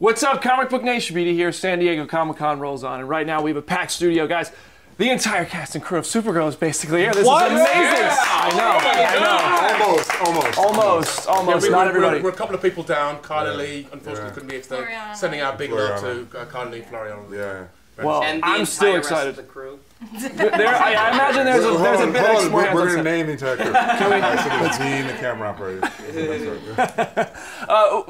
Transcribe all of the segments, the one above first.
What's up, Comic Book Nation? BD here. San Diego Comic-Con rolls on, and right now we have a packed studio, guys. The entire cast and crew of Supergirl is basically here. This is amazing. Yeah. I know. Almost. Not everybody. We're a couple of people down. Kylie Lee, unfortunately, couldn't be here today. Sending our big love to Kylie Lee, Floriana. Yeah. Well, and the I'm still excited. Rest of the crew. I imagine there's a bit extra more hands. We're going to name the entire crew. The team, the camera operator.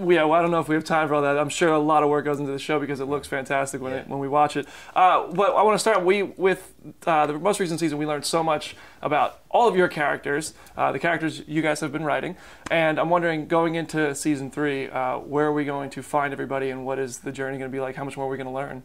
Yeah, well, I don't know if we have time for all that. I'm sure a lot of work goes into the show because it looks fantastic when we watch it. But I want to start with the most recent season. We learned so much about all of your characters, the characters you guys have been writing. And I'm wondering, going into season 3, where are we going to find everybody and what is the journey going to be like? How much more are we going to learn?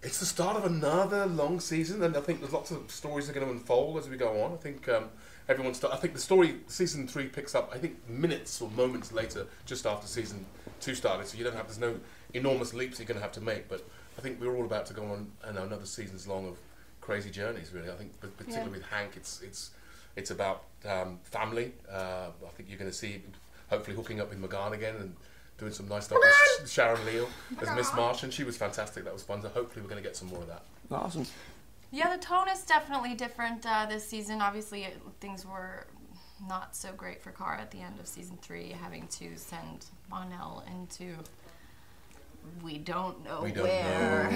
It's the start of another long season, and I think there's lots of stories that are going to unfold as we go on. I think I think the story, season 3 picks up, I think, minutes or moments later, just after season 2 started. So there's no enormous leaps you're going to have to make. But I think we're all about to go on another season's long of crazy journeys. Really, I think, particularly with Hank, it's about family. I think you're going to see, hopefully, hooking up with Morgan again and doing some nice stuff with Sharon Leal as Miss Marsh, and she was fantastic. That was fun. So hopefully we're going to get some more of that. Awesome. Yeah, the tone is definitely different this season. Obviously, things were not so great for Kara at the end of season 3, having to send Mon-El into we don't know where.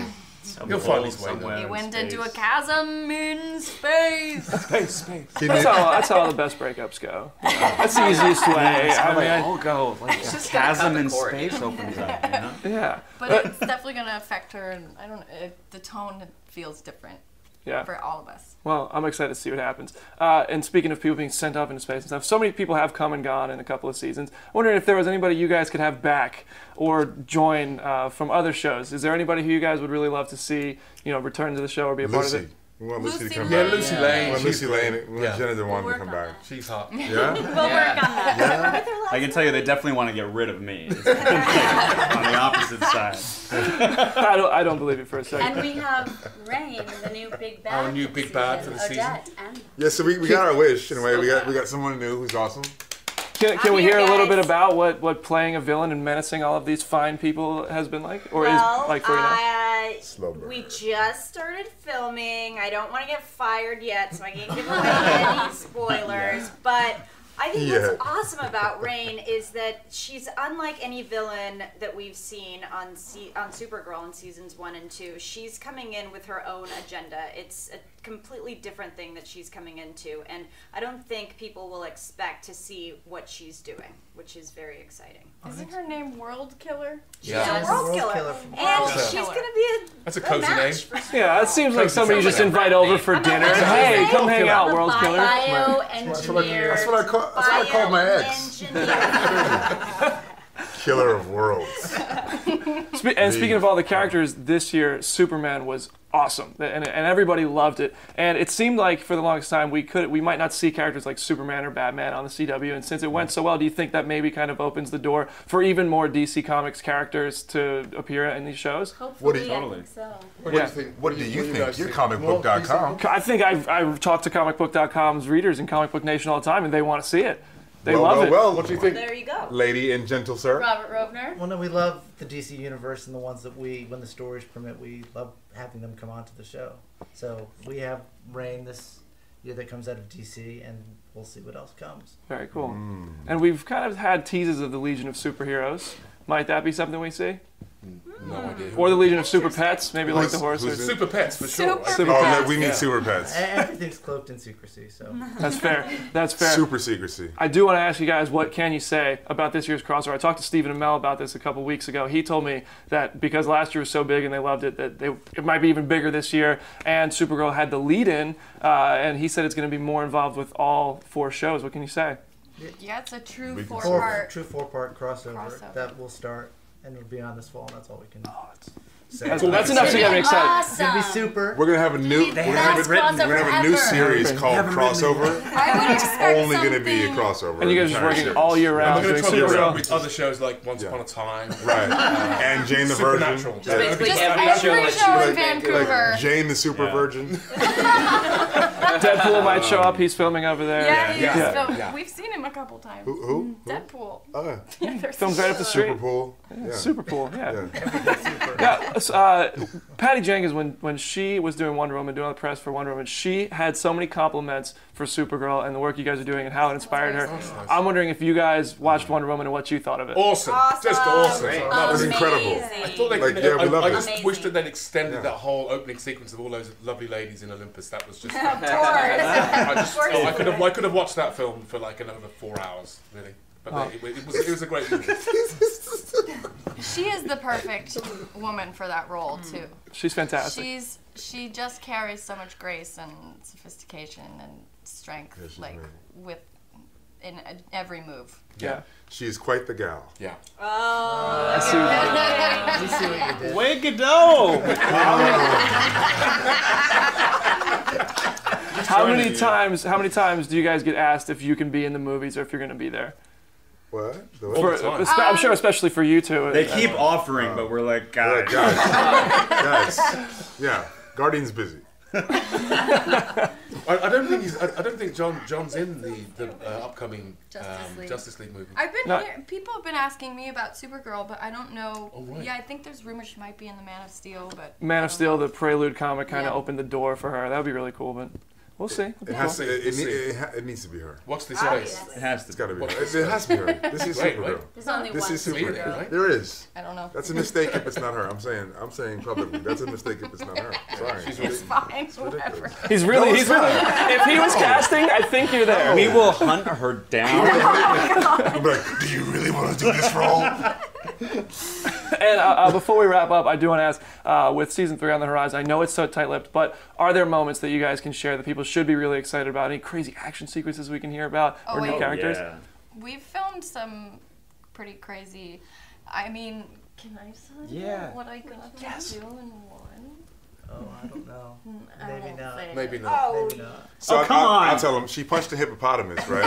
He'll find his way somewhere. He went into a chasm in space. Space. That's how all the best breakups go. That's the easiest way. I'll go. Like a chasm in space opens up. You know? Yeah. But it's definitely going to affect her, and I don't know. The tone feels different. Yeah. For all of us. Well, I'm excited to see what happens. And speaking of people being sent off into space and stuff, so many people have come and gone in a couple of seasons. I'm wondering if there was anybody you guys could have back or join from other shows. Is there anybody who you guys would really love to see, return to the show or be a part of it? We want Lucy to come back. Yeah, Lucy Lane. We want Lucy Lane. We want Jenna Dewan to come back. She's hot. Yeah? We'll work on that. Yeah? I can tell you they definitely want to get rid of me. On the opposite side. I don't believe it for a second. And we have Rain, the new big bad. Our new big bad for the season. Odette and Yeah, so we got our wish in a way. We got someone new who's awesome. Can we hear a little bit about what playing a villain and menacing all of these fine people has been like? Or is like for you now? We just started filming. I don't want to get fired yet, so I can't give away any spoilers. But I think what's awesome about Rain is that she's unlike any villain that we've seen on Supergirl in seasons 1 and 2. She's coming in with her own agenda. It's a completely different thing that she's coming into, and I don't think people will expect to see what she's doing, which is very exciting. Isn't her name World Killer? She's a world killer. And she's going to be That's a cozy name. Yeah, that seems like somebody you just invite over for dinner. Hey, come hang out, World Killer. Bioengineer. That's what I call my ex. Killer of worlds. And speaking of all the characters, this year Superman was awesome, and everybody loved it. And it seemed like for the longest time we might not see characters like Superman or Batman on the CW. And since it went so well, do you think that maybe kind of opens the door for even more DC Comics characters to appear in these shows? Hopefully, I think so. What do you think? You're comicbook.com. I think I've talked to comicbook.com's readers and Comic Book Nation all the time, and they want to see it. They love it. Well, what do you think? There you go. Lady and gentle sir. Robert Rovner. Well, no, we love the DC universe and the ones that when the stories permit, we love having them come onto the show. So we have Rain this year that comes out of DC, and we'll see what else comes. Very cool. And we've kind of had teases of the Legion of Superheroes. Might that be something we see? No idea. Or the Legion of Super Pets, maybe like the horses. Super Pets for sure. Super Pets. No, we need Super Pets. Everything's cloaked in secrecy, so. That's fair. That's fair. Super secrecy. I do want to ask you guys, what can you say about this year's crossover? I talked to Stephen Amell about this a couple weeks ago. He told me that because last year was so big and they loved it, that it might be even bigger this year. And Supergirl had the lead-in, and he said it's going to be more involved with all 4 shows. What can you say? Yeah, it's a true True 4-part crossover that will start. And it'll be on this fall, and that's all we can say. That's enough to get me excited. Awesome. It's gonna be super. We're gonna have a new series called Crossover. It's only gonna be a crossover. And you guys are just working all year round. We're going to talk around with other shows like Once Upon a Time. Right. And Jane the Virgin. Basically Just every show every like show in Like Vancouver. Jane the Super Virgin. Deadpool might show up. He's filming over there. Yeah, we've seen him a couple times. Who? Deadpool. Oh, Films right up the street. Superpool. Superpool, yeah. Patty Jenkins, when she was doing Wonder Woman, doing all the press for Wonder Woman, she had so many compliments for Supergirl and the work you guys are doing and how it inspired her. Nice. I'm wondering if you guys watched Wonder Woman and what you thought of it. Awesome. Just awesome. That was incredible. I thought they I just wished that they'd extended that whole opening sequence of all those lovely ladies in Olympus. That was just. I could have watched that film for like another 4 hours, really. But it was a great movie. She is the perfect woman for that role too. She's fantastic. She just carries so much grace and sophistication and strength, in every move. Yeah. She's quite the gal. Yeah. I see what you did. Way to go! How many times do you guys get asked if you can be in the movies or if you're going to be there? What? I'm sure, especially for you two. They keep offering, but we're like, guys. Guys. Yeah. Guardian's busy. I don't think John's in the upcoming Justice League movie. People have been asking me about Supergirl, but I don't know. Oh, right. Yeah, I think there's rumors she might be in the Man of Steel, but Man of Steel, the Prelude comic, kind of opened the door for her. That would be really cool, but we'll see. It needs to be her. Watch this space. It has to. It's got to be her. It has to be her. This is Supergirl. There's only one Supergirl. Right? There is. I don't know. That's a mistake if it's not her. I'm saying publicly. That's a mistake if it's not her. Sorry. It's fine, whatever. He's really. If he was casting, I think you're there. We will hunt her down. I'm like, do you really want to do this role? And before we wrap up, I do want to ask, with season 3 on the horizon, I know it's so tight-lipped, but are there moments that you guys can share that people should be really excited about? Any crazy action sequences we can hear about, or new characters? Yeah. We've filmed some pretty crazy. I mean, can I tell you what I got to do in one? Oh, I don't know. Maybe not. Maybe not. Maybe not. So come on. I'll tell him. She punched a hippopotamus, right?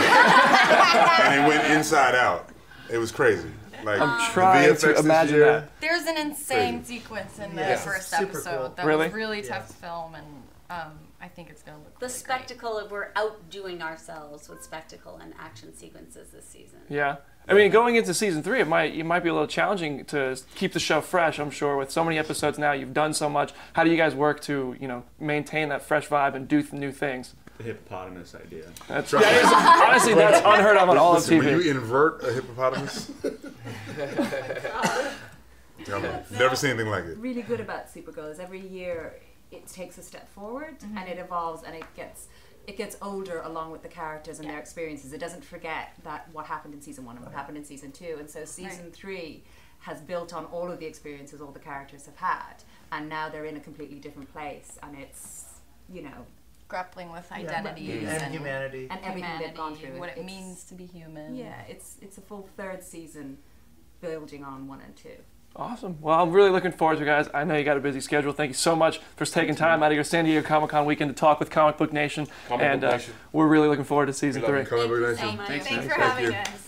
And it went inside out. It was crazy. Like, I'm trying to imagine that. There's an insane sequence in the first episode that was really tough to film, and I think it's going to look the really spectacle of we're outdoing ourselves with spectacle and action sequences this season. Yeah. I mean, going into season 3, it might be a little challenging to keep the show fresh. I'm sure with so many episodes now, you've done so much. How do you guys work to maintain that fresh vibe and do new things? The hippopotamus idea. Honestly, that's unheard of on all of TV. When you invert a hippopotamus, never seen anything like it. Really good about Supergirl is every year it takes a step forward and it evolves and it gets older along with the characters and their experiences. It doesn't forget that what happened in season 1 and what happened in season 2, and so season 3 has built on all of the experiences all the characters have had, and now they're in a completely different place, and it's grappling with identities and humanity and everything they've gone through, what it means to be human. Yeah, it's a full 3rd season building on 1 and 2. Awesome. Well, I'm really looking forward to it, guys. I know you got a busy schedule. Thank you so much for taking time out of your San Diego Comic-Con weekend to talk with Comic Book Nation. We're really looking forward to season 3. Comic Book Nation. Thanks for having us.